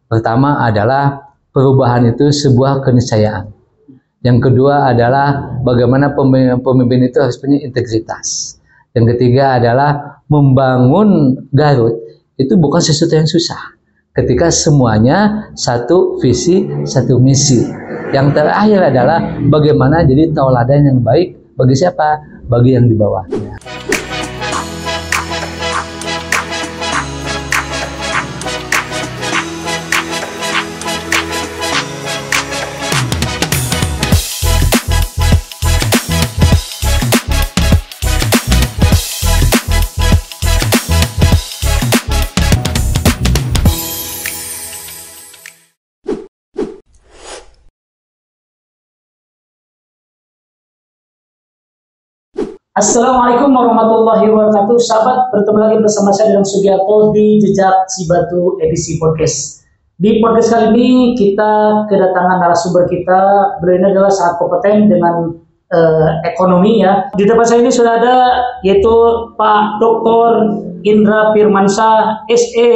Pertama adalah perubahan itu sebuah keniscayaan. Yang kedua adalah bagaimana pemimpin itu harus punya integritas. Yang ketiga adalah membangun Garut itu bukan sesuatu yang susah. Ketika semuanya satu visi, satu misi. Yang terakhir adalah bagaimana jadi tauladan yang baik bagi siapa? Bagi yang di bawahnya. Assalamualaikum warahmatullahi wabarakatuh. Sahabat, bertemu lagi bersama saya dengan Sugiarto di Jejak Cibatu edisi podcast. Di podcast kali ini kita kedatangan narasumber kita. Beliau ini adalah sangat kompeten dengan ekonomi ya. Di depan saya ini sudah ada yaitu Pak Dr. Indra Firmansyah, SE,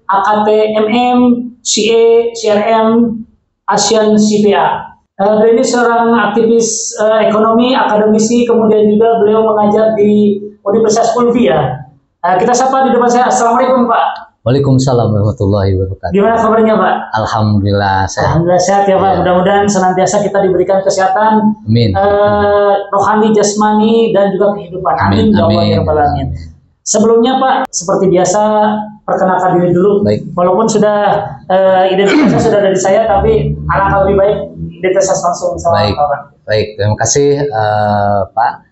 AKT MM, CA, CRM, ASEAN CPA. Beliau ini seorang aktivis ekonomi, akademisi, kemudian juga beliau mengajar di Universitas Ulfi ya. Kita sapa di depan saya. Assalamualaikum Pak. Waalaikumsalam warahmatullahi wabarakatuh. Gimana kabarnya Pak? Alhamdulillah sehat. Alhamdulillah sehat ya Pak. Ya. Mudah-mudahan senantiasa kita diberikan kesehatan, amin. Rohani, jasmani, dan juga kehidupan. Amin. Amin. Sebelumnya Pak, seperti biasa perkenalkan diri dulu. Baik. Walaupun sudah identitasnya sudah dari saya, tapi alangkah lebih baik identitas langsung sama Pak. Baik, terima kasih Pak.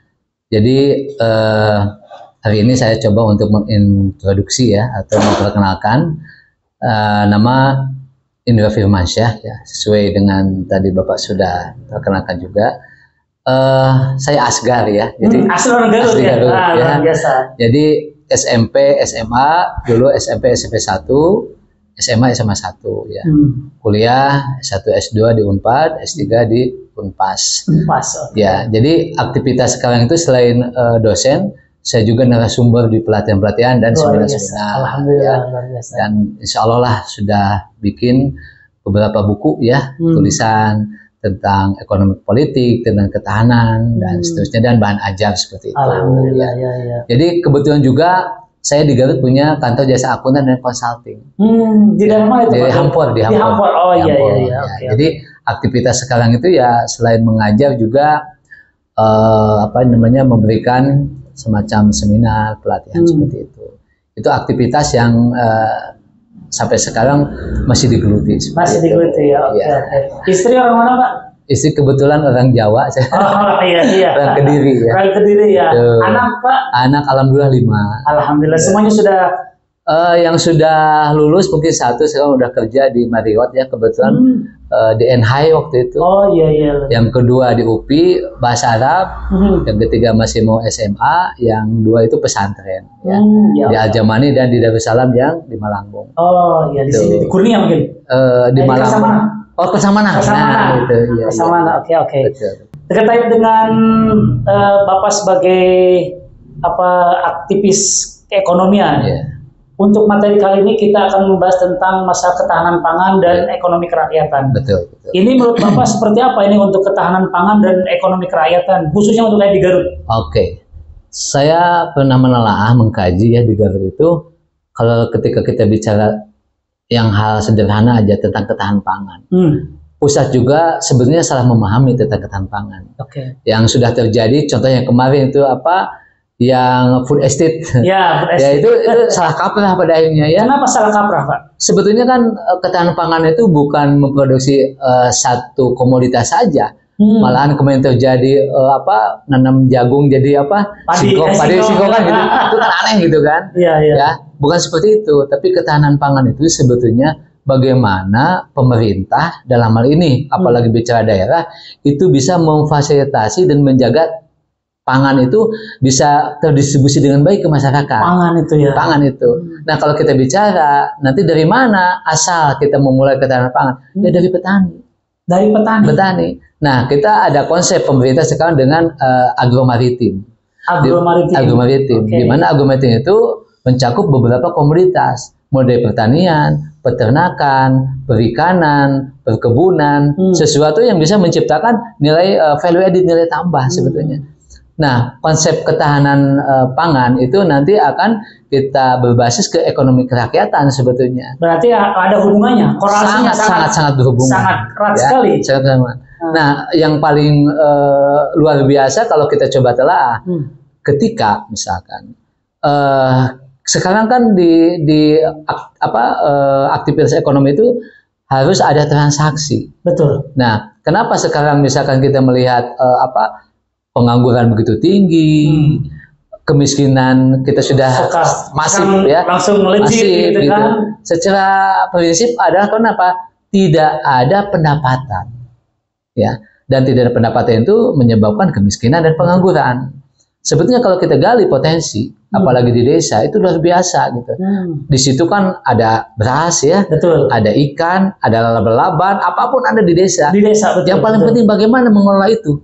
Jadi hari ini saya coba untuk mengintroduksi ya atau memperkenalkan nama Indra Firmansyah ya, sesuai dengan tadi Bapak sudah perkenalkan juga. Saya Asgar ya, jadi Asgar Garut ya. Biasa. Jadi SMP, SMA dulu SMP 1, SMA 1 ya. Kuliah S1 S2 di Unpad, S3 di Unpas. Ya, jadi aktivitas sekarang itu selain dosen, saya juga narasumber di pelatihan-pelatihan dan seminar-seminar. Alhamdulillah, ya. Dan insya Allah lah sudah bikin beberapa buku ya, tulisan tentang ekonomi politik, tentang ketahanan dan seterusnya, dan bahan ajar seperti itu. Alhamdulillah, ya. Jadi kebetulan juga saya di Garut punya kantor jasa akuntan dan consulting. Di dalam mana itu? Di Hampor. Oh iya. Ya. Jadi aktivitas sekarang itu ya selain mengajar juga memberikan semacam seminar pelatihan seperti itu. Itu aktivitas yang sampai sekarang masih digeluti. Masih digeluti ya. Oke. Istri orang mana Pak? Istri kebetulan orang Jawa. Oh iya. Orang Kediri ya. Orang Kediri ya. Anak Pak? Anak alhamdulillah 5. Alhamdulillah semuanya sudah. Yang sudah lulus mungkin 1 sekarang udah kerja di Marriott ya, kebetulan di NHI waktu itu. Oh iya. Yang kedua di UPI bahasa Arab, yang ketiga masih mau SMA, yang 2 itu pesantren ya. Di Al-Jamani dan di Darussalam yang di Malangbong. Oh iya, di sini di Kurnia mungkin. Di Malangbong. Kesamana. Gitu. Kesamana. Oke. Terkait dengan Bapak sebagai aktivis keekonomian. Yeah. Untuk materi kali ini kita akan membahas tentang masalah ketahanan pangan dan ekonomi kerakyatan. Betul. Ini menurut Bapak seperti apa ini untuk ketahanan pangan dan ekonomi kerakyatan, khususnya untuk di Garut? Oke. Saya pernah menelaah, mengkaji ya di Garut itu, kalau ketika kita bicara yang hal sederhana aja tentang ketahanan pangan. Pusat juga sebenarnya salah memahami tentang ketahanan pangan. Yang sudah terjadi, contohnya kemarin itu yang food estate, ya itu salah kaprah pada akhirnya ya. Kenapa salah kaprah Pak? Sebetulnya kan ketahanan pangan itu bukan memproduksi satu komoditas saja, malahan kemarin terjadi nanam jagung jadi padi singkong kan gitu, itu kan aneh gitu kan. Ya, bukan seperti itu, tapi ketahanan pangan itu sebetulnya bagaimana pemerintah dalam hal ini, apalagi bicara daerah, itu bisa memfasilitasi dan menjaga pangan itu bisa terdistribusi dengan baik ke masyarakat. Pangan itu. Nah, kalau kita bicara nanti dari mana asal kita memulai ketahanan pangan? Ya dari petani. Petani. Nah, kita ada konsep pemerintah sekarang dengan agromaritim. Agromaritim. Di mana agromaritim itu mencakup beberapa komoditas, mulai dari pertanian, peternakan, perikanan, perkebunan, sesuatu yang bisa menciptakan nilai value added, nilai tambah sebetulnya. Nah, konsep ketahanan pangan itu nanti akan kita berbasis ke ekonomi kerakyatan sebetulnya. Berarti ada hubungannya, korelasinya sangat berhubungan. Sangat erat sekali. Sangat berhubungan. Nah, yang paling luar biasa kalau kita coba telah, ketika misalkan sekarang kan di aktivitas ekonomi itu harus ada transaksi. Betul. Nah, kenapa sekarang misalkan kita melihat pengangguran begitu tinggi, kemiskinan kita sudah masif ya, langsung melejit gitu kan. Secara prinsip adalah kenapa tidak ada pendapatan, ya, dan tidak ada pendapatan itu menyebabkan kemiskinan dan pengangguran. Sebetulnya kalau kita gali potensi, apalagi di desa itu luar biasa gitu. Di situ kan ada beras ya, betul. Ada ikan, ada laba-laban, apapun ada di desa. Di desa betul. Yang paling penting bagaimana mengelola itu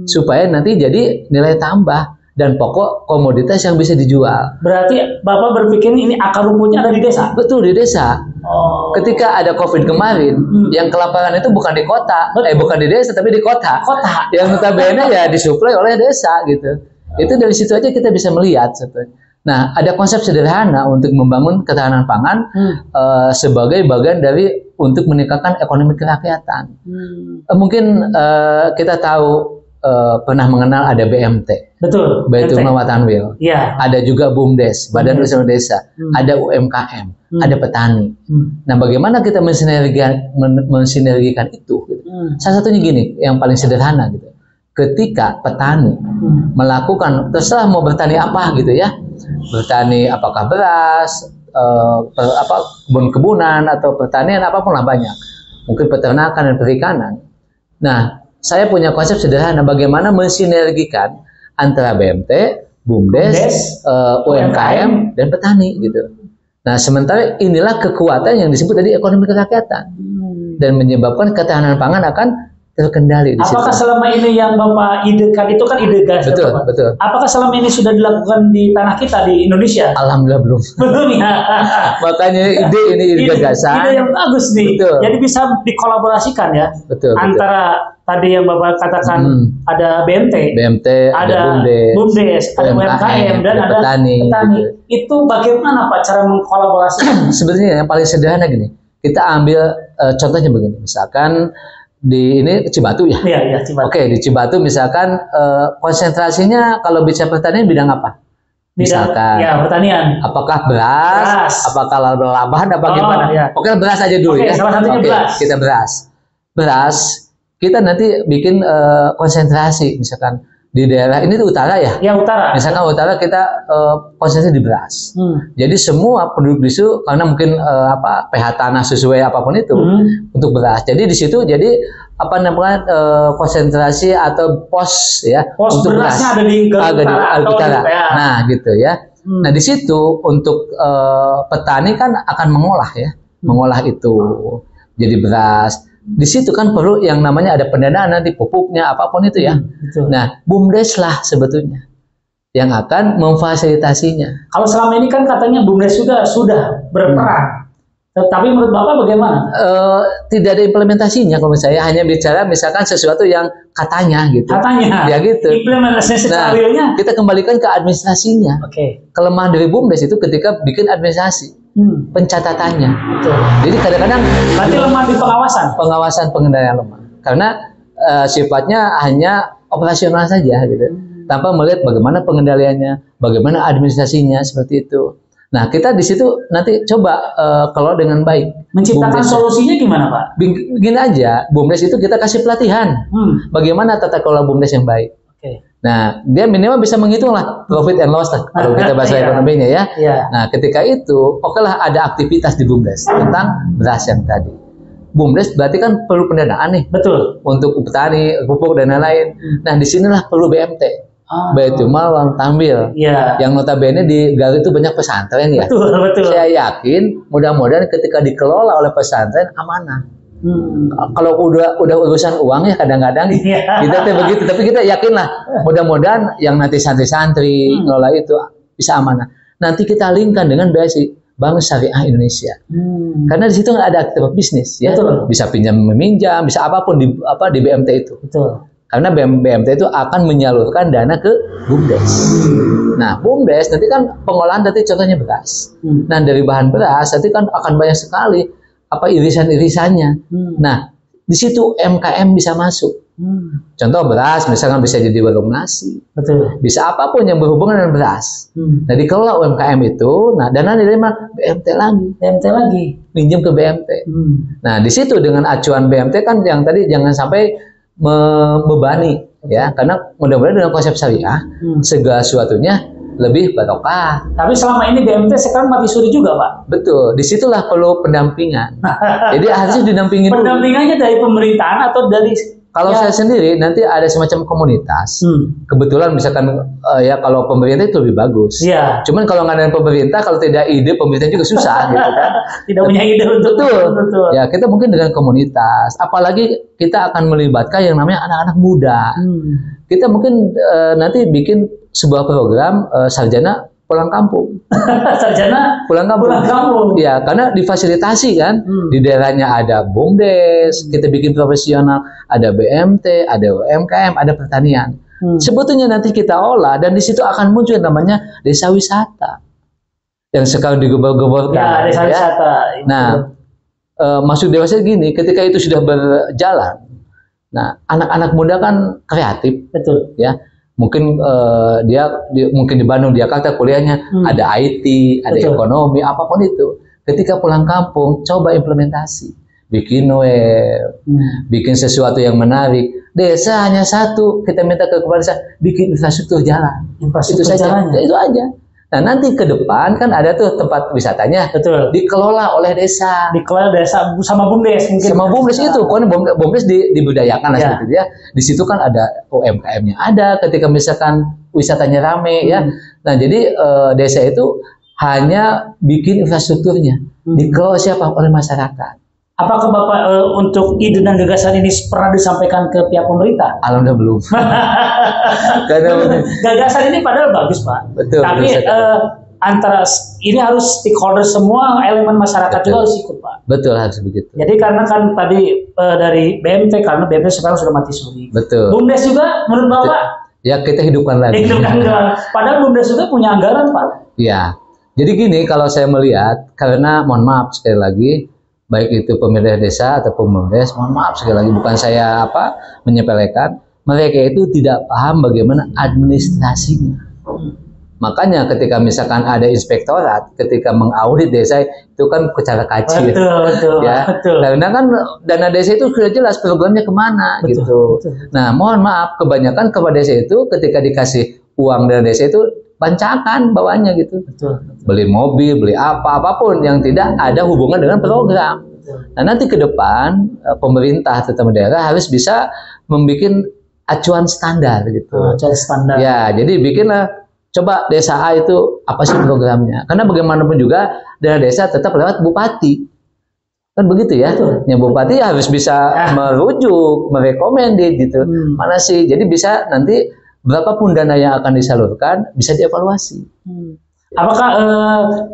supaya nanti jadi nilai tambah dan pokok komoditas yang bisa dijual. Berarti Bapak berpikir ini akar rumputnya ada di desa? Betul, di desa. Ketika ada COVID kemarin, yang kelaparan itu bukan di kota, bukan di desa tapi di kota. Yang notabene ya disuplai oleh desa gitu. Itu dari situ aja kita bisa melihat. Nah, ada konsep sederhana untuk membangun ketahanan pangan sebagai bagian dari untuk meningkatkan ekonomi kerakyatan. Mungkin kita tahu pernah mengenal ada BMT. Betul. Baitul Mal wa Tanwil. Ya. Ada juga BUMDes, Badan Usaha Desa. Ada UMKM, ada petani. Nah, bagaimana kita mensinergikan itu? Gitu. Salah satunya gini, yang paling sederhana gitu. Ketika petani melakukan, terserah mau bertani apa gitu ya, bertani apakah beras, kebun-kebunan atau pertanian apapun lah banyak, mungkin peternakan dan perikanan. Nah, saya punya konsep sederhana bagaimana mensinergikan antara BMT, BUMDes, UMKM dan petani gitu. Nah, sementara inilah kekuatan yang disebut tadi ekonomi kerakyatan dan menyebabkan ketahanan pangan akan terkendali di situ. Apakah selama ini yang Bapak idekan itu kan ide gas? Betul, Bapak? Betul. Apakah selama ini sudah dilakukan di tanah kita di Indonesia? Alhamdulillah belum. Belum ya. Makanya ide gagasan. Ide yang bagus nih. Betul. Jadi bisa dikolaborasikan ya. Betul. Antara tadi yang Bapak katakan ada BMT, ada BUMDes, ada UMKM dan ada petani. Gitu. Itu bagaimana Pak cara mengkolaborasikan? Sebenarnya yang paling sederhana gini. Kita ambil contohnya begini. Misalkan di ini Cibatu ya? Iya, Cibatu. Oke, di Cibatu misalkan konsentrasinya kalau bicara pertanian bidang apa? Misalkan ya, pertanian. Apakah beras? Apakah laba-laban apa gimana? Ya. Oke, beras aja dulu ya. Salah satunya beras. Kita beras. Kita nanti bikin konsentrasi misalkan di daerah ini tuh utara ya? Ya, utara. Misalkan utara kita konsentrasi di beras. Jadi semua penduduk di situ karena mungkin pH tanah sesuai apapun itu untuk beras. Jadi di situ jadi apa namanya konsentrasi atau pos ya pos untuk berasnya beras. Ada di utara. Nah, gitu ya. Nah, di situ untuk petani kan akan mengolah ya. Mengolah itu jadi beras. Di situ kan perlu yang namanya ada pendanaan nanti pupuknya apapun itu ya. Nah, BUMDes lah sebetulnya yang akan memfasilitasinya. Kalau selama ini kan katanya BUMDes sudah berperan. Tetapi menurut Bapak bagaimana? Tidak ada implementasinya kalau saya hanya bicara misalkan sesuatu yang katanya gitu. Katanya. Ya gitu. Implementasinya secara realnya. Kita kembalikan ke administrasinya. Kelemahan dari BUMDes itu ketika bikin administrasi. Pencatatannya. Betul. Jadi kadang-kadang berarti lemah di pengawasan pengendalian lemah karena sifatnya hanya operasional saja gitu tanpa melihat bagaimana pengendaliannya, bagaimana administrasinya seperti itu. Nah, kita di situ nanti coba kelola dengan baik. Menciptakan solusinya gimana, Pak? Begini aja, BUMDes itu kita kasih pelatihan bagaimana tata kelola BUMDes yang baik. Nah, dia minimal bisa menghitung lah profit and loss lah, kalau kita bahasa ekonominya ya. Nah, ketika itu, oke lah ada aktivitas di BUMDes tentang beras yang tadi. BUMDes berarti kan perlu pendanaan nih. Betul. Untuk petani, pupuk dan lain-lain. Nah, disinilah perlu BMT. Baitul Mal wa Tanwil. Yang notabene di Garut itu banyak pesantren ya. Betul. Saya yakin mudah-mudahan ketika dikelola oleh pesantren amanah. Kalau udah urusan uang ya kadang-kadang kita tuh begitu, tapi kita yakin lah mudah-mudahan yang nanti santri-santri ngelola itu bisa amanah. Nanti kita linkkan dengan BSI. Bank Syariah Indonesia. Karena di situ nggak ada aktivitas bisnis, ya. Betul. Bisa pinjam meminjam, bisa apapun di BMT itu. Betul. Karena BMT itu akan menyalurkan dana ke BUMDes. Nah, BUMDes nanti kan pengolahan nanti contohnya beras. Nah, dari bahan beras nanti kan akan banyak sekali irisan-irisannya. Nah, di situ MKM bisa masuk. Contoh beras, misalkan bisa jadi warung nasi. Betul. Bisa apapun yang berhubungan dengan beras. Nah, dikelola UMKM itu, nah dana diterima BMT lagi. Minjem ke BMT. Nah, di situ dengan acuan BMT kan yang tadi jangan sampai membebani, ya, karena mudah-mudahan dengan konsep syariah segala sesuatunya lebih barokah. Tapi selama ini BMT sekarang mati suri juga, Pak. Betul, disitulah perlu pendampingan. Jadi harusnya didampingin. Pendampingannya dari pemerintahan atau dari? Kalau saya sendiri nanti ada semacam komunitas. Kebetulan misalkan ya kalau pemerintah itu lebih bagus. Iya. Cuman kalau nggak ada pemerintah, kalau tidak ide pemerintah juga susah gitu kan. Tidak punya ide untuk betul. Ya kita mungkin dengan komunitas. Apalagi kita akan melibatkan yang namanya anak-anak muda. Kita mungkin nanti bikin sebuah program sarjana pulang kampung. Sarjana pulang kampung. Ya, karena difasilitasi kan. Di daerahnya ada BUMDes, kita bikin profesional, ada BMT, ada UMKM, ada pertanian. Sebetulnya nanti kita olah dan di situ akan muncul namanya desa wisata. Yang sekarang digebor-geborkan. Ya, desa wisata. Nah, masuk dewasa gini, ketika itu sudah berjalan. Nah, anak-anak muda kan kreatif. Betul. Ya. Mungkin mungkin di Bandung, di Jakarta kuliahnya ada IT, ada ekonomi, apapun itu. Ketika pulang kampung, coba implementasi, bikin web, bikin sesuatu yang menarik. Desa hanya satu, kita minta ke kepala desa bikin infrastruktur jalan. Itu saja, itu aja. Nah nanti ke depan kan ada tuh tempat wisatanya, dikelola oleh desa. Dikelola desa sama BUMDes mungkin. Sama BUMDes itu, kan BUMDes dibudayakan lah seperti dia. Di situ kan ada UMKM-nya ada. Ketika misalkan wisatanya rame ya. Nah jadi desa itu hanya bikin infrastrukturnya, dikelola siapa oleh masyarakat. Apakah Bapak untuk ide dan gagasan ini pernah disampaikan ke pihak pemerintah? Alhamdulillah belum. Karena gagasan ini padahal bagus, Pak. Betul. Tapi antara ini harus stakeholder semua elemen masyarakat juga harus ikut, Pak. Betul, harus begitu. Jadi karena kan tadi dari BMT, karena BMT sekarang sudah mati suri. Betul. BUMDes juga menurut Bapak? Ya kita hidupkan lagi. Padahal BUMDes juga punya anggaran, Pak. Iya. Jadi gini, kalau saya melihat, karena mohon maaf sekali lagi, baik itu pemerintah desa atau BUMDes, mohon maaf sekali lagi, bukan saya menyepelekan, mereka itu tidak paham bagaimana administrasinya. Makanya ketika misalkan ada inspektorat, ketika mengaudit desa itu kan secara kecil. Betul. Karena kan dana desa itu sudah jelas programnya kemana gitu. Nah mohon maaf, kebanyakan kepala desa itu ketika dikasih uang dana desa itu bancakan bawahnya gitu. Beli mobil, beli apapun yang tidak ada hubungan dengan program. Nah nanti ke depan pemerintah terutama daerah harus bisa membuat acuan standar gitu. Acuan standar. Ya, jadi bikinlah coba desa A itu apa sih programnya? Karena bagaimanapun juga dana desa tetap lewat bupati. Kan begitu ya? Yang bupati harus bisa merujuk, merekomendasi gitu. Mana sih? Jadi bisa nanti berapapun dana yang akan disalurkan bisa dievaluasi. Apakah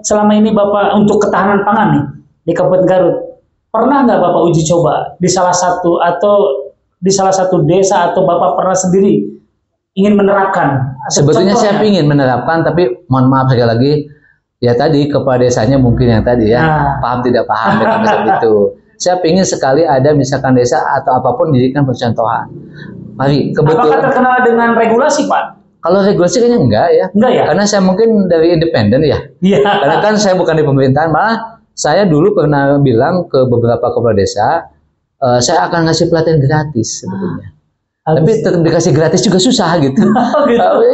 selama ini Bapak untuk ketahanan pangan nih di Kabupaten Garut pernah nggak Bapak uji coba di salah satu desa atau Bapak pernah sendiri ingin menerapkan? Sebetulnya saya ingin menerapkan, tapi mohon maaf sekali lagi, ya tadi kepala desanya mungkin yang tadi ya paham tidak paham dengan konsep itu. Saya ingin sekali ada misalkan desa atau apapun dijadikan percontohan. Mari, kebetulan. Apakah terkenal dengan regulasi, Pak? Kalau regulasi kayaknya enggak ya. Enggak ya? Karena saya mungkin dari independen ya. Iya. Karena kan saya bukan di pemerintahan, malah saya dulu pernah bilang ke beberapa kepala desa, saya akan ngasih pelatihan gratis sebetulnya. Tapi tetap dikasih gratis juga susah gitu.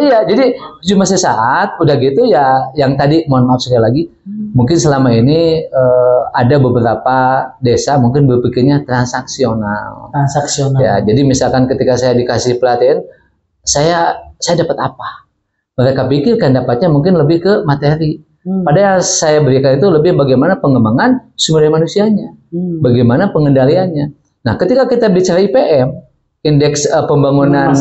Iya, jadi cuma sesaat, udah gitu ya. Yang tadi, mohon maaf sekali lagi, mungkin selama ini ada beberapa desa mungkin berpikirnya transaksional. Ya, jadi misalkan ketika saya dikasih pelatihan, saya dapat apa? Mereka pikirkan dapatnya mungkin lebih ke materi. Padahal saya berikan itu lebih bagaimana pengembangan sumber daya manusianya, bagaimana pengendaliannya. Nah, ketika kita bicara IPM, indeks pembangunan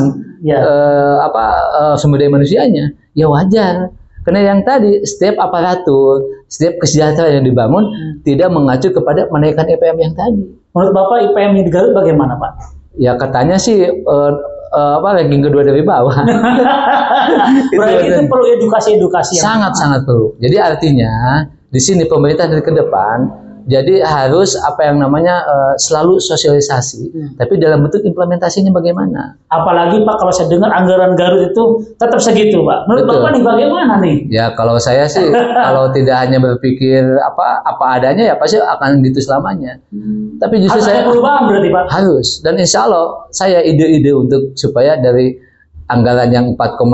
sumber daya manusianya, ya wajar. Karena yang tadi setiap aparatur, setiap kesejahteraan yang dibangun tidak mengacu kepada menaikkan IPM yang tadi. Menurut Bapak IPM di Garut bagaimana, Pak? Ya katanya sih ranking kedua dari bawah. Berarti itu perlu edukasi Sangat perlu. Jadi artinya di sini pemerintah dari ke depan jadi harus apa yang namanya selalu sosialisasi, tapi dalam bentuk implementasinya bagaimana? Apalagi Pak kalau saya dengar anggaran Garut itu tetap segitu, Pak. Menurut Bapak nih bagaimana nih? Ya kalau saya sih kalau tidak hanya berpikir apa adanya ya pasti akan gitu selamanya. Tapi justru saya perubahan berarti Pak. Harus, dan insya Allah saya ide-ide untuk supaya dari anggaran yang 4,8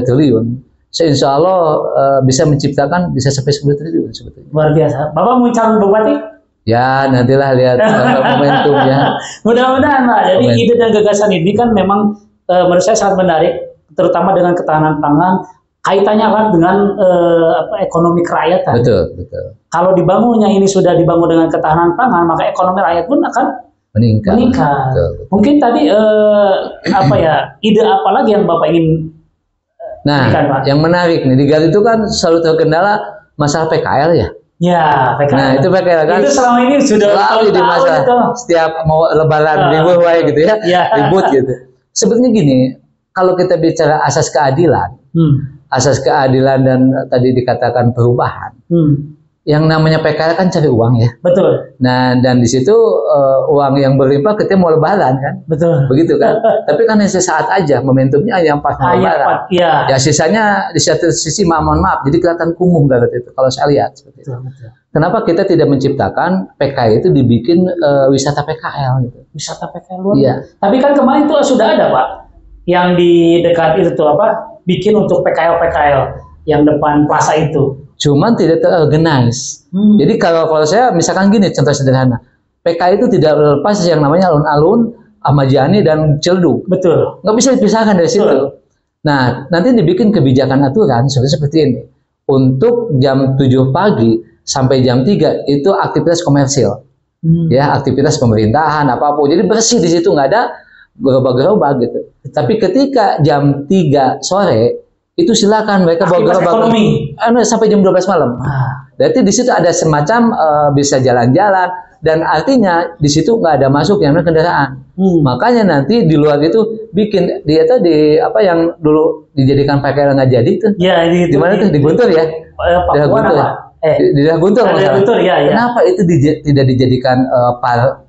triliun insya Allah bisa menciptakan bisa sampai 10 triliun sebetulnya. Luar biasa. Bapak mau calon bupati? Ya nantilah lihat momentum ya. Mudah-mudahan Pak. Jadi ide dan gagasan ini kan memang menurut saya sangat menarik, terutama dengan ketahanan pangan. Kaitannya erat dengan ekonomi kerakyatan. Betul. Kalau dibangunnya ini sudah dibangun dengan ketahanan pangan, maka ekonomi rakyat pun akan meningkat. Betul. Mungkin tadi ide apa lagi yang Bapak ingin? Nah, yang menarik nih di Garut itu kan selalu terkendala masalah PKL ya. Ya, PKL. Nah, itu PKL kan. Itu selama ini sudah selalu di masa setiap mau lebaran ribut gitu ya, ribut gitu. Sebetulnya gini, kalau kita bicara asas keadilan, dan tadi dikatakan perubahan. Yang namanya PKL kan cari uang ya. Betul. Nah, dan di situ uang yang berlimpah kita mau lebaran kan. Betul. Begitu kan. Tapi kan sesaat aja, momentumnya yang pas mau lebaran. Ya sisanya di satu sisi mohon maaf, jadi kelihatan kumuh Garut itu kalau saya lihat seperti itu. Betul. Kenapa kita tidak menciptakan PKL itu dibikin wisata PKL gitu. Wisata PKL luar. Iya. Tapi kan kemarin itu sudah ada Pak, yang di dekat itu bikin untuk PKL yang depan plaza itu. Cuman tidak terorganize. Jadi kalau saya misalkan gini contoh sederhana, PKI itu tidak lepas yang namanya alun-alun, Ahmad Yani dan Ciledug. Betul. Nggak bisa dipisahkan dari situ. Nah nanti dibikin kebijakan aturan seperti ini. Untuk jam 7 pagi sampai jam 3 itu aktivitas komersil, ya aktivitas pemerintahan apapun. Jadi bersih di situ nggak ada gerobak-gerobak gitu. Tapi ketika jam 3 sore itu silakan mereka bawa gerobak sampai jam 12 malam. Berarti di situ ada semacam bisa jalan-jalan dan artinya di situ nggak ada masuk yang kendaraan. Makanya nanti di luar itu bikin dia tuh yang dulu dijadikan PKL nggak jadi itu. Ya, di mana tuh di Guntur ya? Di Guntur. Di Guntur ya. Kenapa itu tidak dijadikan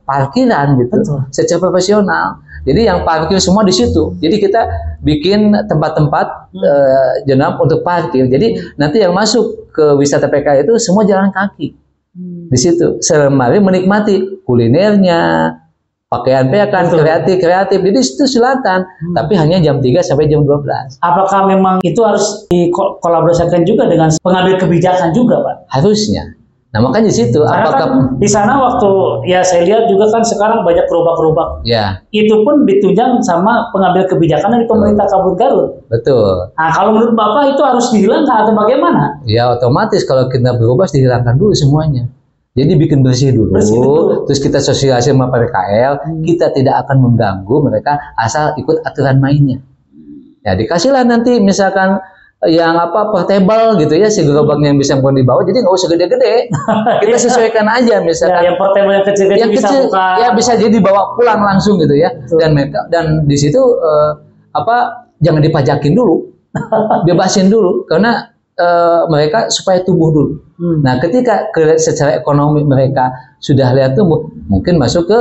parkiran gitu? Betul. Secara profesional. Jadi yang parkir semua di situ. Jadi kita bikin tempat-tempat jenap untuk parkir. Jadi nanti yang masuk ke wisata PKL itu semua jalan kaki. Di situ sembari menikmati kulinernya, pakaian kreatif. Jadi situ silakan. Tapi hanya jam 3 sampai jam 12. Apakah memang itu harus dikolaborasikan juga dengan pengambil kebijakan juga, Pak? Harusnya. Nah makanya di situ apakah kan di sana waktu ya saya lihat juga kan sekarang banyak gerobak-gerobak. Ya. Itu pun ditunjang sama pengambil kebijakan dari pemerintah Kabupaten Garut. Betul. Nah kalau menurut Bapak itu harus dihilangkan atau bagaimana? Ya otomatis kalau kita berubah dihilangkan dulu semuanya. Jadi bikin bersih dulu. Terus kita sosialisasi sama PKL, kita tidak akan mengganggu mereka asal ikut aturan mainnya. Ya dikasihlah nanti misalkan yang portable gitu ya, si gerobaknya yang bisa dibawa, jadi nggak usah gede-gede, kita sesuaikan aja misalkan yang portable yang kecil bisa jadi dibawa pulang langsung gitu ya. Dan di situ jangan dipajakin dulu, bebasin dulu karena mereka supaya tumbuh dulu. Nah ketika secara ekonomi mereka sudah lihat tumbuh, mungkin masuk ke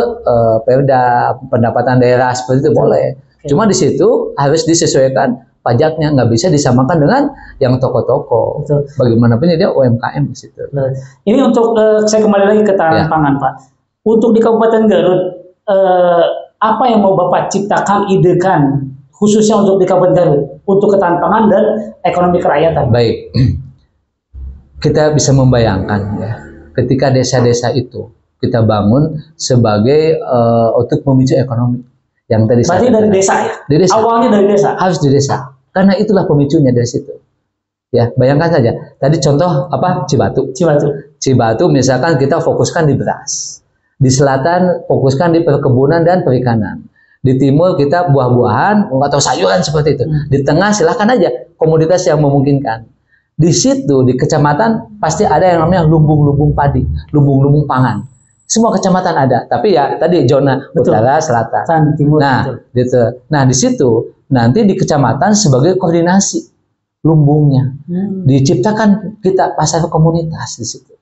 perda pendapatan daerah seperti itu boleh. Cuma di situ harus disesuaikan pajaknya, nggak bisa disamakan dengan yang toko-toko. Bagaimanapun dia UMKM di situ. Ini untuk saya kembali lagi ke ketahanan pangan, Pak. Untuk di Kabupaten Garut, apa yang mau Bapak ciptakan, idekan khususnya untuk di Kabupaten Garut untuk ketahanan pangan dan ekonomi kerakyatan? Baik, kita bisa membayangkan ya, ketika desa-desa itu kita bangun sebagai untuk memicu ekonomi. Yang tadi berarti dari desa ya? Di desa. Awalnya dari desa? Harus di desa. Karena itulah pemicunya dari situ. Ya, bayangkan saja. Tadi contoh Cibatu. Cibatu misalkan kita fokuskan di beras. Di selatan fokuskan di perkebunan dan perikanan. Di timur kita buah-buahan atau sayuran seperti itu. Di tengah silahkan aja komoditas yang memungkinkan. di situ di kecamatan pasti ada yang namanya lumbung-lumbung padi, lumbung-lumbung pangan. Semua kecamatan ada, tapi ya tadi zona utara, selatan, timur. Nah, gitu. Nah, di situ nanti di kecamatan sebagai koordinasi lumbungnya. Diciptakan kita pasar komunitas di situ.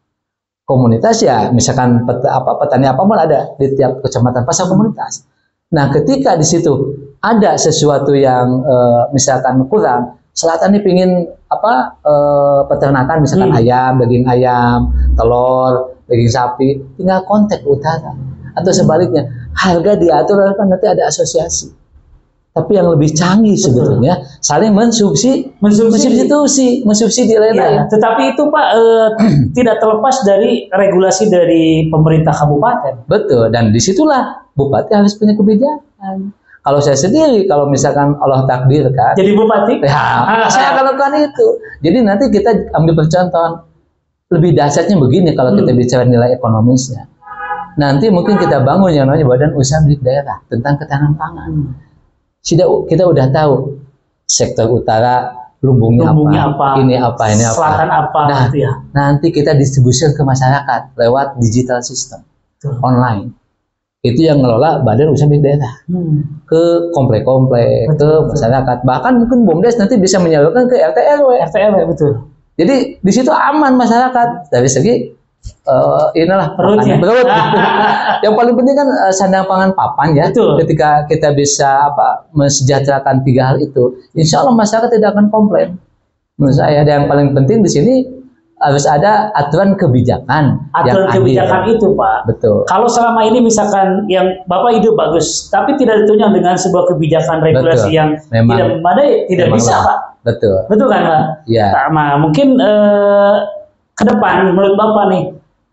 Komunitas ya, misalkan petani apapun ada di tiap kecamatan pasar komunitas. Nah, ketika di situ ada sesuatu yang misalkan kurang, selatan ini pingin peternakan misalkan ayam, daging ayam, telur, daging sapi, tinggal kontak utara atau sebaliknya harga diatur kan nanti ada asosiasi. Tapi yang lebih canggih sebetulnya saling mensubsidi lain-lain. Tetapi itu Pak tidak terlepas dari regulasi dari pemerintah kabupaten. Betul, dan disitulah bupati harus punya kebijakan. Kalau saya sendiri, kalau misalkan Allah takdirkan jadi bupati, ya, saya akan lakukan itu. Jadi nanti kita ambil percontohan lebih dahsyatnya begini kalau kita bicara nilai ekonomisnya. Nanti mungkin kita bangun yang namanya Badan Usaha Milik Daerah tentang ketahanan pangan. Kita udah tahu sektor utara lumbungnya apa, ini apa, selatan apa, nah, gitu ya. Nanti kita distribusikan ke masyarakat lewat digital system online. Itu yang ngelola Badan Usaha Milik Daerah ke komplek-komplek, ke masyarakat. Bahkan mungkin BUMDes nanti bisa menyalurkan ke RT RW. Betul. Jadi di situ aman masyarakat dari segi perut. Yang paling penting kan sandang pangan papan ya. Betul. Ketika kita bisa mensejahterakan 3 hal itu, insya Allah masyarakat tidak akan komplain. Menurut saya, ada yang paling penting di sini harus ada aturan kebijakan. Aturan kebijakan adil. Itu Pak. Betul. Kalau selama ini misalkan yang Bapak ide bagus, tapi tidak ditunjang dengan sebuah kebijakan regulasi yang tidak memadai, tidak bisa Pak. Betul. Betul kan Pak? Iya. Nah, mungkin ke depan menurut Bapak nih,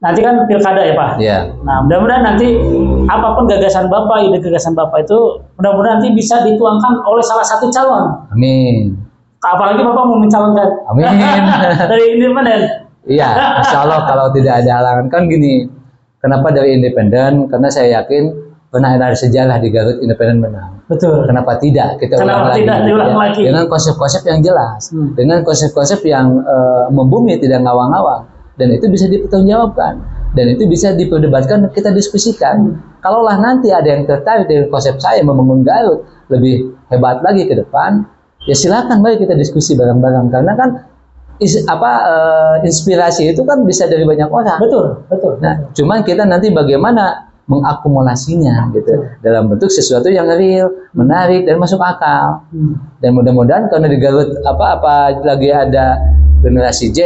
nanti kan pilkada ya Pak. Iya. Nah, mudah-mudahan nanti apapun gagasan Bapak, ide gagasan Bapak itu mudah-mudahan nanti bisa dituangkan oleh salah satu calon. Amin. Apalagi Bapak mau mencalonkan. Amin. Dari independen. Iya, insya Allah kalau tidak ada halangan. Kan gini, kenapa dari independen? Karena saya yakin pernah ada sejarah di Garut independen menang. Betul. Kenapa tidak? Kita ulang lagi. Dengan konsep-konsep yang jelas, dengan konsep-konsep yang membumi, tidak ngawang-ngawang, dan itu bisa dipertanggungjawabkan, dan itu bisa diperdebatkan, kita diskusikan. Kalaulah nanti ada yang tertarik dengan konsep saya membangun Garut lebih hebat lagi ke depan, ya silakan, mari kita diskusi bareng-bareng, karena kan inspirasi itu kan bisa dari banyak orang. Betul. Nah, cuman kita nanti bagaimana mengakumulasinya gitu dalam bentuk sesuatu yang real, menarik dan masuk akal. Dan mudah-mudahan karena di Garut apa lagi ada generasi Z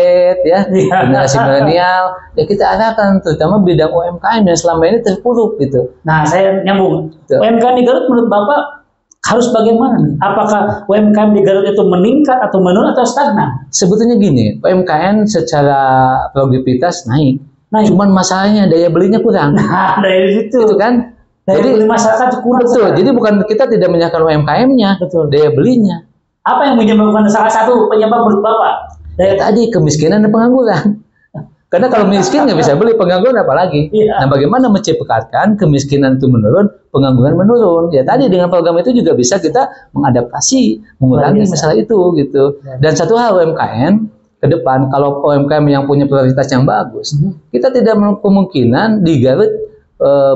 ya, generasi milenial, ya kita arahkan terutama bidang UMKM yang selama ini terpuruk gitu. Nah, saya nyambung. UMKM di Garut menurut Bapak harus bagaimana nih? Apakah UMKM di Garut itu meningkat atau menurun atau stagnan? Sebetulnya gini, UMKM secara produktivitas naik. Cuman masalahnya daya belinya kurang. Nah, dari situ. Itu kan. Daya beli masyarakat kurang. Betul. Sekarang. Jadi bukan kita tidak menyalahkan UMKM-nya, daya belinya. Apa yang menyebabkan salah satu penyebab menurut Bapak? Tadi kemiskinan dan pengangguran. Karena kalau miskin nggak bisa beli, pengangguran apalagi. Nah, bagaimana menciptakan kemiskinan itu menurun, pengangguran menurun? Ya tadi dengan program itu juga bisa kita mengadaptasi, mengurangi masalah itu gitu. Dan satu hal UMKM ke depan, kalau UMKM yang punya prioritas yang bagus, kita tidak menutup kemungkinan di Garut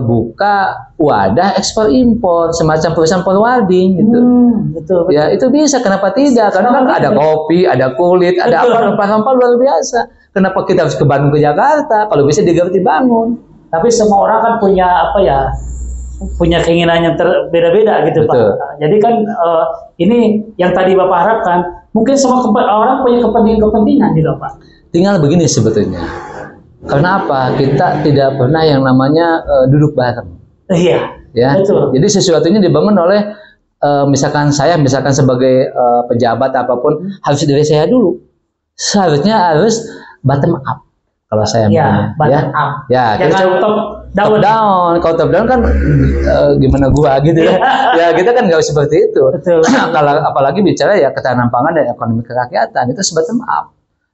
buka wadah ekspor impor semacam perusahaan forwarding gitu. Betul. Ya itu bisa, kenapa tidak? Karena kan ada kopi, ada kulit, ada rempah-rempah luar biasa. Kenapa kita harus ke Bandung, ke Jakarta? Kalau bisa di Garut dibangun. Tapi semua orang kan punya punya keinginan yang berbeda-beda gitu. Betul. Pak. Jadi kan ini yang tadi Bapak harapkan, mungkin semua orang punya kepentingan juga Pak. Tinggal begini sebetulnya. Karena apa? Kita tidak pernah yang namanya duduk bareng. Iya. Ya. Betul. Jadi sesuatunya dibangun oleh misalkan sebagai pejabat apapun harus dari saya dulu. Seharusnya harus bottom up. Kalau saya bottom up. Ya, jangan top down. Kalau top down kan gimana gua gitu ya. Ya kita kan nggak seperti itu. Betul. Apalagi bicara ya ketahanan pangan dan ekonomi kerakyatan itu bottom up.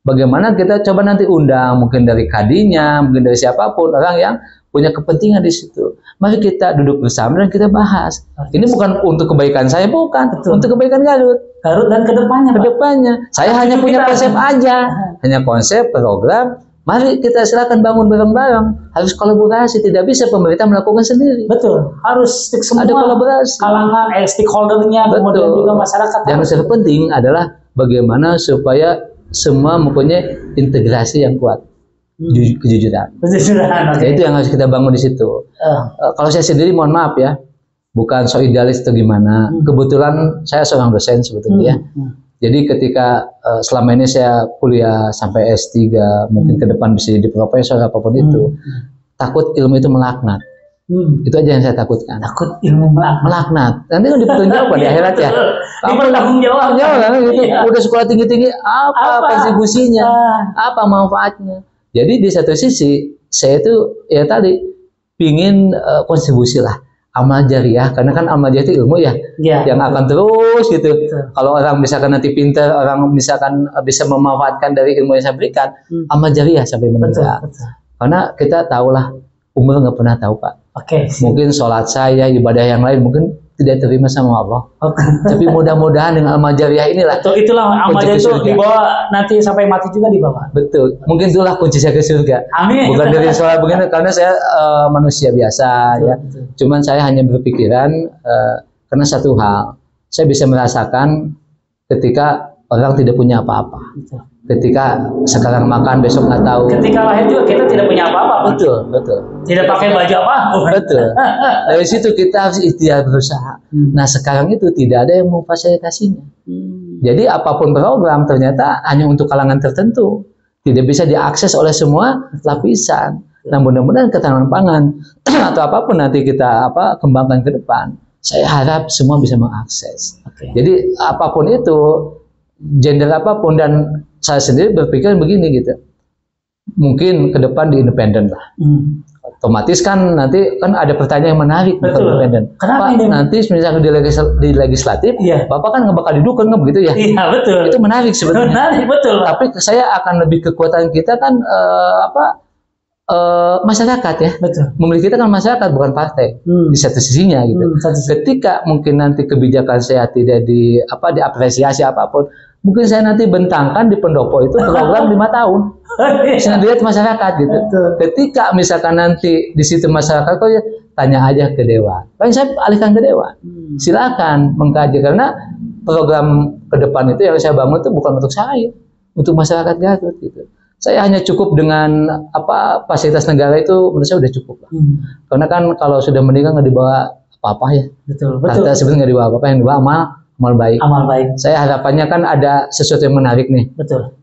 Bagaimana kita coba nanti undang mungkin dari kadinya, mungkin dari siapapun orang yang punya kepentingan di situ. Mari kita duduk bersama dan kita bahas. Ini bukan untuk kebaikan saya, bukan. Betul. Untuk kebaikan Garut. Garut dan kedepannya. Saya hanya punya konsep aja, hanya konsep program. Mari kita silakan bangun bareng-bareng. Harus kolaborasi, tidak bisa pemerintah melakukan sendiri. Betul, harus semua ada kolaborasi. Kalangan stakeholdernya, kemudian juga masyarakat. Yang terpenting adalah bagaimana supaya semua mempunyai integrasi yang kuat, kejujuran. Okay. Itu yang harus kita bangun di situ. Kalau saya sendiri, mohon maaf ya, bukan so idealis atau gimana. Kebetulan saya seorang dosen sebetulnya. Jadi ketika selama ini saya kuliah sampai S3, mungkin ke depan bisa jadi profesor apapun itu, takut ilmu itu melaknat. Itu aja yang saya takutkan. Takut ilmu melaknat. Nanti kan dipertanggungjawabkan di akhirat ya. Dipertanggungjawabkan gitu. Udah sekolah tinggi-tinggi, apa kontribusinya? Apa manfaatnya? Jadi di satu sisi saya itu ya tadi pingin kontribusi lah. Amal jariah, karena kan amal jariah itu ilmu ya, yang akan terus gitu. Kalau orang misalkan nanti pintar, orang misalkan bisa memanfaatkan dari ilmu yang saya berikan, amal jariah sampai meninggal. Karena kita tahulah umur nggak pernah tahu Pak. Mungkin sholat saya, ibadah yang lain mungkin tidak terima sama Allah. Tapi mudah-mudahan dengan amal jariah inilah. Itulah amal jariah itu dibawa nanti sampai mati juga dibawa. Betul. Mungkin itulah kunci saya ke surga. Amin. Bukan dari sholat begini, karena saya manusia biasa ya. Cuman saya hanya berpikiran karena satu hal, saya bisa merasakan ketika orang tidak punya apa-apa. Ketika sekarang makan, besok nggak tahu. Ketika lahir juga kita tidak punya apa-apa. Betul. Tidak pakai baju apa. Betul. Dari situ kita harus ikhtiar berusaha. Nah sekarang itu tidak ada yang memfasilitasinya. Jadi apapun program ternyata hanya untuk kalangan tertentu. Tidak bisa diakses oleh semua lapisan. Nah mudah-mudahan ketahanan pangan atau apapun nanti kita kembangkan ke depan. Saya harap semua bisa mengakses. Jadi apapun itu, gender apapun, dan saya sendiri berpikir begini gitu, mungkin ke depan di independen lah. Otomatis kan nanti kan ada pertanyaan yang menarik ke independen. Pak, nanti misalnya di legislatif, Bapak kan nggak bakal didukung, nggak begitu ya? Iya betul. Itu menarik sebetulnya. Menarik betul. Tapi saya akan lebih kekuatan kita kan masyarakat ya. Betul. Memilih kita kan masyarakat, bukan partai. Di satu sisinya gitu. Ketika mungkin nanti kebijakan saya tidak diapresiasi apapun, mungkin saya nanti bentangkan di pendopo itu program 5 tahun. Saya lihat masyarakat gitu. Ketika misalkan nanti di situ masyarakat, kok ya, tanya aja ke Dewan. Paling saya alihkan ke Dewan. Silakan mengkaji, karena program ke depan itu yang saya bangun itu bukan untuk saya, untuk masyarakat Garut gitu. Saya hanya cukup dengan fasilitas negara itu menurut saya udah cukup lah. Karena kan kalau sudah meninggal nggak dibawa apa-apa ya. Betul. Harta sebenarnya nggak dibawa apa-apa, yang dibawa amal baik. Saya harapannya kan ada sesuatu yang menarik nih.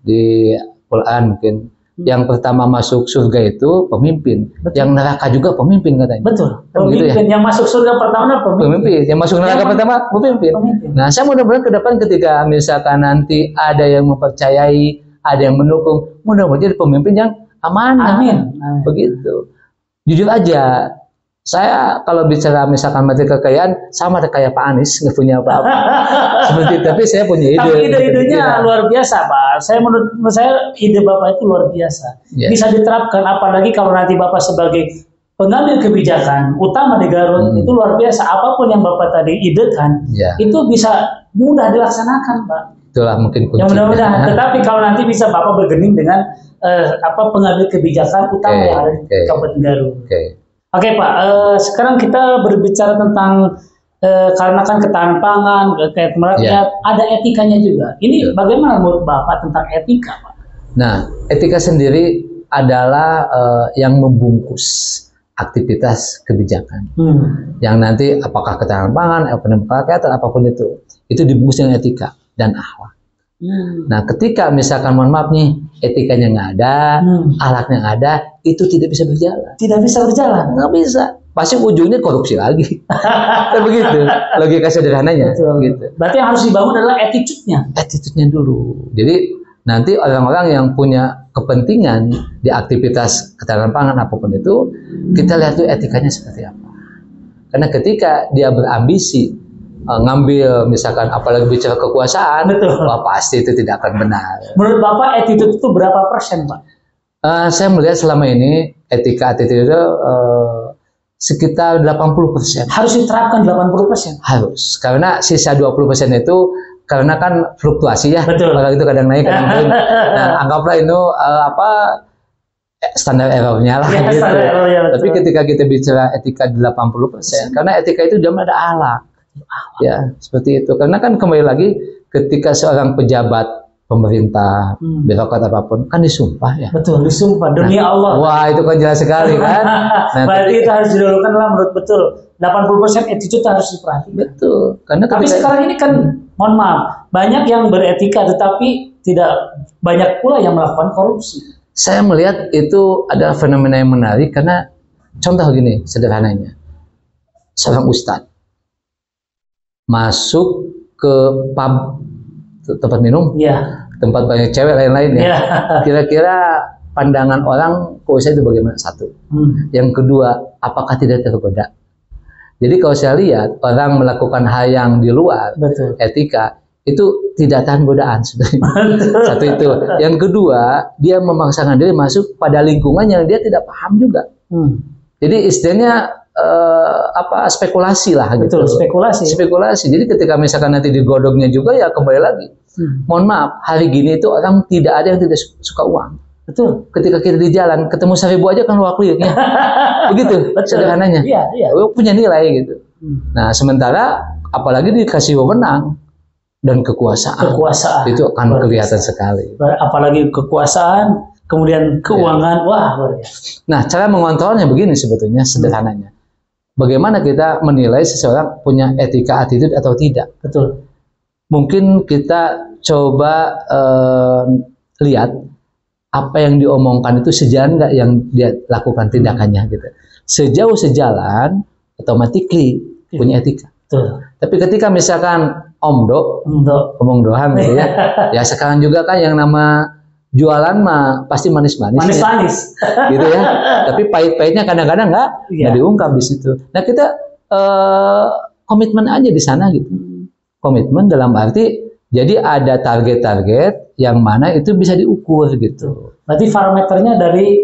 Di Quran mungkin. Yang pertama masuk surga itu pemimpin. Yang neraka juga pemimpin katanya. Pemimpin. Gitu ya? Yang masuk surga pertama pemimpin. Yang masuk neraka pertama pemimpin. Nah, saya mudah-mudahan ke depan ketika misalkan nanti ada yang mempercayai, ada yang mendukung, mudah-mudahan jadi pemimpin yang amanah. Amin. Begitu. Jujur aja, saya kalau bicara misalkan materi kekayaan sama kayak Pak Anies, nggak punya apa-apa. Seperti itu, tapi saya punya ide. Tapi ide-idenya luar biasa, Pak. Menurut saya ide Bapak itu luar biasa. Bisa diterapkan, apalagi kalau nanti Bapak sebagai pengambil kebijakan utama di Garut, itu luar biasa. Apapun yang Bapak tadi idekan, itu bisa mudah dilaksanakan, Pak. Itulah mungkin kuncinya. Yang mudah-mudahan. Tetapi kalau nanti bisa Bapak bergening dengan pengambil kebijakan utama yang ada di Kabupaten Garut. Oke Pak, sekarang kita berbicara tentang karena kan ketahanan pangan, kayak merakyat, ada etikanya juga. Ini bagaimana menurut Bapak tentang etika, Pak? Nah, etika sendiri adalah yang membungkus aktivitas kebijakan. Yang nanti apakah ketahanan pangan, ekonomi kerakyatan, apapun itu dibungkus dengan etika dan akhlak. Nah, ketika misalkan mohon maaf nih, etikanya nggak ada, akhlaknya nggak ada, itu tidak bisa berjalan. Tidak bisa berjalan. Nggak bisa. Pasti ujungnya korupsi lagi. Kan begitu. Logika sederhananya. Gitu. Berarti yang harus dibangun adalah attitude-nya. Attitude-nya dulu. Jadi nanti orang-orang yang punya kepentingan di aktivitas ketahanan pangan apapun itu, kita lihat tuh etikanya seperti apa. Karena ketika dia berambisi ngambil misalkan apalagi bicara kekuasaan, wah pasti itu tidak akan benar. Menurut Bapak attitude itu berapa persen, Pak? Saya melihat selama ini attitude itu sekitar 80%. Harus diterapkan 80%? Harus, karena sisa 20% itu karena kan fluktuasi ya, Betul. orang itu kadang naik kadang turun. Nah, anggaplah itu standar errornya lah Ya, gitu. standar errornya, betul. Tapi ketika kita bicara etika 80%, karena etika itu dalam ada akhlak. Ya, seperti itu. Karena kan kembali lagi ketika seorang pejabat pemerintah, birokrat apapun kan disumpah ya. Betul, disumpah demi Allah. Wah, itu kan jelas sekali kan. Nah, berarti itu harus didahulukan lah menurut betul. 80% attitude harus diperhatikan. Betul. Karena tapi sekarang ini kan mohon maaf, banyak yang beretika tetapi tidak banyak pula yang melakukan korupsi. Saya melihat itu adalah fenomena yang menarik karena contoh gini sederhananya. Seorang ustadz masuk ke pub tempat minum, ya, tempat banyak cewek lain-lain ya. Kira-kira pandangan orang ke saya itu bagaimana? Satu. Yang kedua, apakah tidak tergoda? Jadi kalau saya lihat orang melakukan hal yang di luar etika itu tidak tahan godaan sebenarnya. Satu itu. Yang kedua, dia memaksakan diri masuk pada lingkungan yang dia tidak paham juga. Jadi istilahnya spekulasi lah gitu. Betul, spekulasi. Jadi ketika misalkan nanti digodoknya juga ya kembali lagi. Mohon maaf, hari gini itu orang tidak ada yang tidak suka uang. Betul. Ketika kita di jalan ketemu 1.000 aja kan waktu ya. Begitu sederhananya. Iya. Punya nilai gitu. Nah, sementara apalagi dikasih wewenang dan kekuasaan. Itu akan kelihatan sekali. Apalagi kekuasaan, kemudian keuangan, wah luar biasa. Nah, cara mengontrolnya begini sebetulnya sederhananya. Bagaimana kita menilai seseorang punya etika, attitude atau tidak? Betul. Mungkin kita coba lihat apa yang diomongkan itu sejalan nggak yang dia lakukan tindakannya gitu. Sejauh sejalan, automatically punya etika. Betul. Tapi ketika misalkan omong doang gitu ya, ya sekarang juga kan yang nama jualan mah pasti manis-manis gitu ya. Tapi pahit-pahitnya kadang-kadang nggak diungkap di situ. Nah kita komitmen aja di sana gitu. Komitmen dalam arti jadi ada target-target yang mana itu bisa diukur gitu. Berarti parameternya dari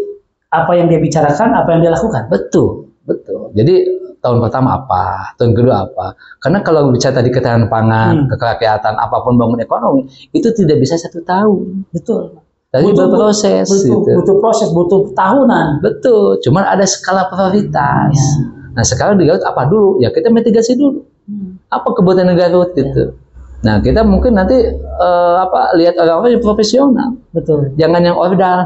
apa yang dia bicarakan, apa yang dia lakukan. Betul. Jadi tahun pertama apa, tahun kedua apa. Karena kalau bicara tadi ketahanan pangan, kerakyatan, apapun bangun ekonomi, itu tidak bisa 1 tahun. Betul. Tapi berproses, butuh proses, butuh tahunan. Betul. Cuman ada skala prioritas. Nah sekarang di Garut apa dulu? Ya kita mitigasi dulu. Apa kebutuhan Garut gitu. Nah kita mungkin nanti lihat orang-orang yang profesional. Betul. Jangan yang ordal.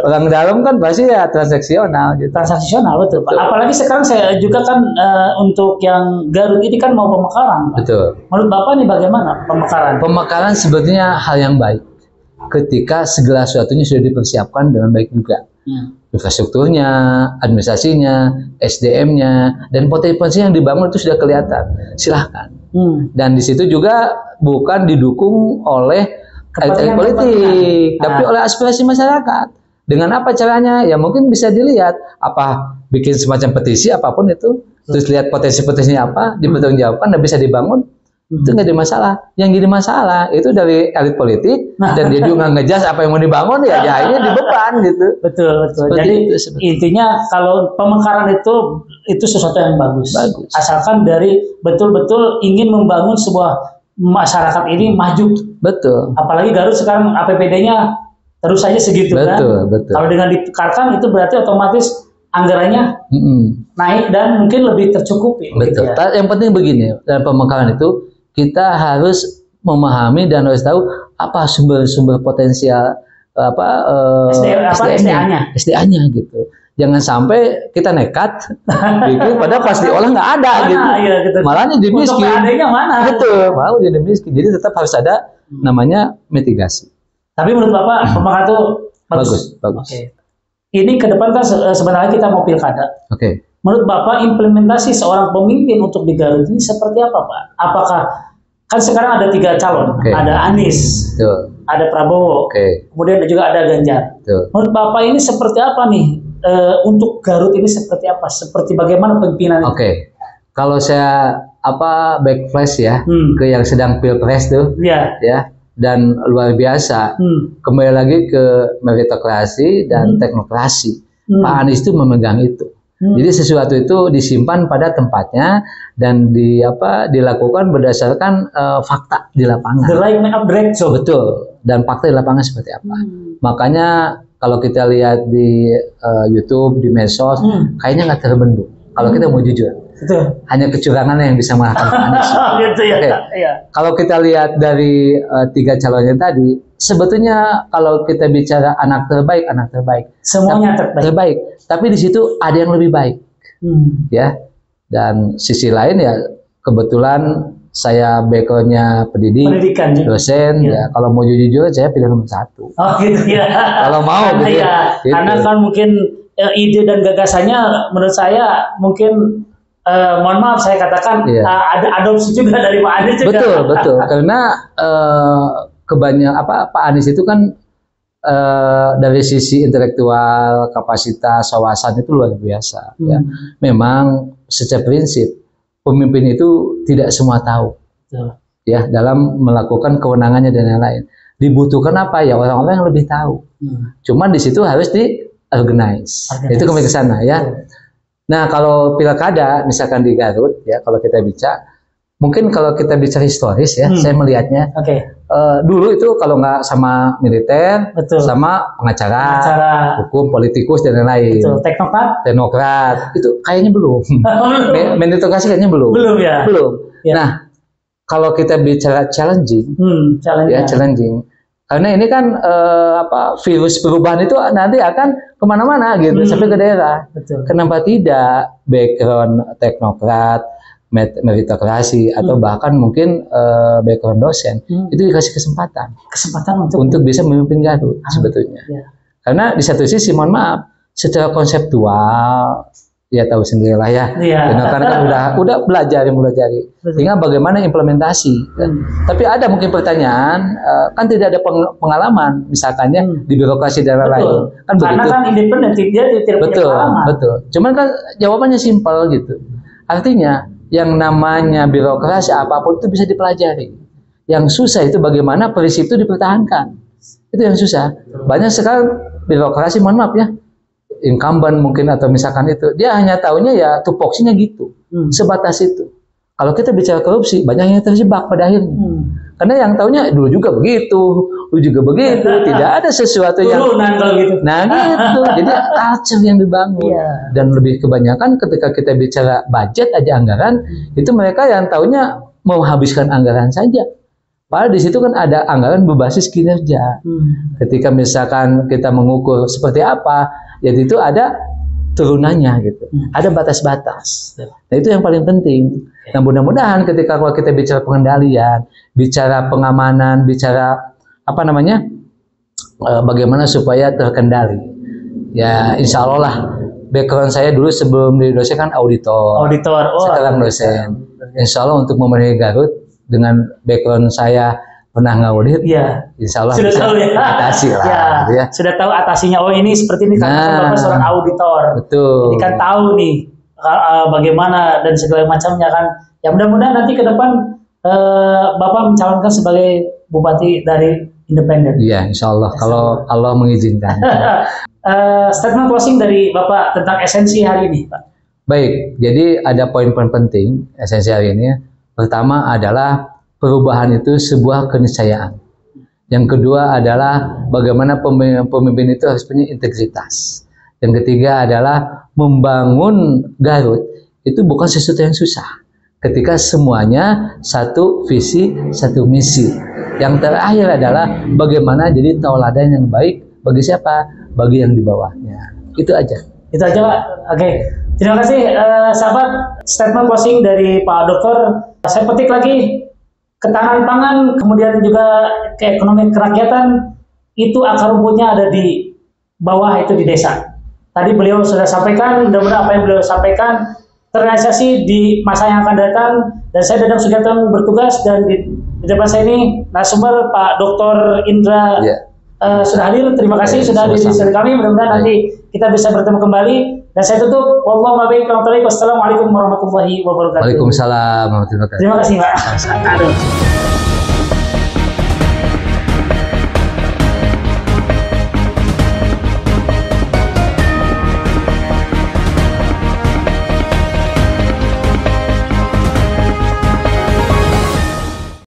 Orang dalam kan pasti ya transaksional gitu. Transaksional betul. Apalagi sekarang saya juga kan untuk yang Garut ini kan mau pemekaran. Betul. Menurut Bapak nih bagaimana pemekaran? Pemekaran sebetulnya hal yang baik. Ketika segala sesuatunya sudah dipersiapkan dengan baik juga. Infrastrukturnya, administrasinya, SDM-nya, dan potensi yang dibangun itu sudah kelihatan. Silahkan. Dan di situ juga bukan didukung oleh elit politik, tapi oleh aspirasi masyarakat. Dengan apa caranya? Ya mungkin bisa dilihat apa bikin semacam petisi apapun itu, terus lihat potensi-potensinya apa, dipertanggungjawabkan dan bisa dibangun. Itu nggak ada masalah. Yang jadi masalah itu dari elit politik dan dia juga nggak ngejas apa yang mau dibangun ya akhirnya dibeban gitu. Betul. Jadi intinya kalau pemekaran itu sesuatu yang bagus. Asalkan dari betul-betul ingin membangun sebuah masyarakat ini maju. Betul. Apalagi Garut sekarang APBD-nya terus saja segitu kan. Betul. Kalau dengan ditekarkan itu berarti otomatis anggarannya naik dan mungkin lebih tercukupi. Betul. Gitu ya. Yang penting begini, dalam pemekaran itu kita harus memahami dan harus tahu apa sumber-sumber potensial SDA-nya gitu. Jangan sampai kita nekat bikin padahal pas diolah nggak ada gitu. Gitu. Malah jadi miskin. Adanya mana? Betul, malah jadi miskin. Jadi tetap harus ada namanya mitigasi. Tapi menurut Bapak pemekaran itu bagus. Okay. Ini ke depan kan sebenarnya kita mau pilkada. Menurut Bapak implementasi seorang pemimpin untuk di Garut ini seperti apa Pak? Apakah kan sekarang ada 3 calon, ada Anies, ada Prabowo, kemudian juga ada Ganjar. Menurut Bapak ini seperti apa nih untuk Garut ini seperti apa? Seperti bagaimana pimpinan? Kalau saya back flash ya ke yang sedang pilpres tuh, ya dan luar biasa. Kembali lagi ke meritokrasi dan teknokrasi. Pak Anies itu memegang itu. Jadi sesuatu itu disimpan pada tempatnya dan dilakukan berdasarkan fakta di lapangan. The right man of the right job. Betul. Dan fakta di lapangan seperti apa. Makanya kalau kita lihat di YouTube, di medsos, kayaknya nggak terbendung. Kalau kita mau jujur, betul. Hanya kecurangan yang bisa mengalahkan Pak Anies. Gitu ya. Okay. Iya. Kalau kita lihat dari 3 calonnya tadi, sebetulnya kalau kita bicara anak terbaik, semuanya terbaik. Tapi di situ ada yang lebih baik, ya. Dan sisi lain ya kebetulan saya backgroundnya pendidikan, dosen, ya. Kalau mau jujur saya pilih nomor 1. Oh gitu ya. Kalau mau gitu. Ya. Gitu. Karena kan mungkin ide dan gagasannya menurut saya mungkin mohon maaf saya katakan ada adopsi juga dari Pak Anies juga. Betul. Karena Pak Anies itu kan dari sisi intelektual, kapasitas, wawasan itu luar biasa. Ya. Memang secara prinsip pemimpin itu tidak semua tahu, ya, dalam melakukan kewenangannya dan lain-lain. Dibutuhkan apa ya orang-orang yang lebih tahu. Cuman di situ harus organize. Itu kembali ke sana ya. Nah, kalau pilkada misalkan di Garut ya, kalau kita bicara mungkin kalau kita bicara historis ya, saya melihatnya dulu itu kalau nggak sama militer, sama pengacara, hukum, politikus dan lain-lain. Teknokrat itu kayaknya belum. Meritokrasi kayaknya belum. Belum. Ya. Nah, kalau kita bicara challenging. Karena ini kan virus perubahan itu nanti akan kemana-mana gitu, sampai ke daerah. Kenapa tidak background teknokrat, meritokrasi atau bahkan mungkin background dosen itu dikasih kesempatan untuk bisa memimpin Garut sebetulnya. Karena di satu sisi mohon maaf secara konseptual ya tahu sendirilah ya. Karena kan udah belajar. Tinggal bagaimana implementasi. Tapi ada mungkin pertanyaan, kan tidak ada pengalaman misalkannya di birokrasi dan lain. Kan karena begitu. Kan independen dia tidak punya pengalaman. Betul. Cuman kan jawabannya simpel gitu. Artinya yang namanya birokrasi apapun itu bisa dipelajari. Yang susah itu bagaimana prinsip itu dipertahankan. Itu yang susah. Banyak sekarang birokrasi mohon maaf ya, incumbent mungkin atau misalkan itu dia hanya taunya ya tupoksinya gitu, sebatas itu. Kalau kita bicara korupsi banyak yang terjebak pada akhirnya, karena yang taunya dulu juga begitu, tidak ada sesuatu yang gitu. Nah gitu, jadi culture yang dibangun dan lebih kebanyakan ketika kita bicara budget aja anggaran itu mereka yang taunya mau habiskan anggaran saja. Padahal di situ kan ada anggaran berbasis kinerja. Ketika misalkan kita mengukur seperti apa, jadi itu ada turunannya gitu, ada batas-batas. Nah itu yang paling penting. Nah mudah-mudahan ketika kalau kita bicara pengendalian, bicara pengamanan, bicara bagaimana supaya terkendali. Ya insya Allah lah. Background saya dulu sebelum di dosen kan auditor. Sekarang dosen. Insya Allah untuk memenuhi Garut dengan background saya pernah ngaudit, insya Allah sudah bisa tahu atasi lah. Ya. Sudah tahu atasinya, oh ini seperti ini karena Bapak seorang auditor. Betul. Jadi kan tahu nih bagaimana dan segala macamnya kan. Ya mudah-mudahan nanti ke depan Bapak mencalonkan sebagai bupati dari independen. Iya, insya Allah kalau Allah mengizinkan. Statement closing dari Bapak tentang esensi hari ini, Pak. Baik, jadi ada poin-poin penting esensi hari ini. Pertama adalah perubahan itu sebuah keniscayaan. Yang kedua adalah bagaimana pemimpin itu harus punya integritas. Yang ketiga adalah membangun Garut itu bukan sesuatu yang susah. Ketika semuanya satu visi, satu misi. Yang terakhir adalah bagaimana jadi tauladan yang baik bagi siapa? Bagi yang di bawahnya. Itu aja. Itu aja, Pak. Oke. Terima kasih, sahabat. Statement closing dari Pak Dokter. Saya petik lagi, ketahanan pangan, kemudian juga keekonomian kerakyatan, itu akar rumputnya ada di bawah, itu di desa. Tadi beliau sudah sampaikan, mudah-mudahan apa yang beliau sampaikan terrealisasi di masa yang akan datang. Dan saya Dadang Sugiyarto bertugas, dan di depan saya ini narasumber Pak Dr. Indra sudah hadir. Terima kasih sudah hadir di sini kami. Mudah-mudahan nanti kita bisa bertemu kembali. Dan saya tutup. Wassalamualaikum warahmatullahi wabarakatuh. Waalaikumsalam warahmatullahi wabarakatuh. Terima kasih, Pak.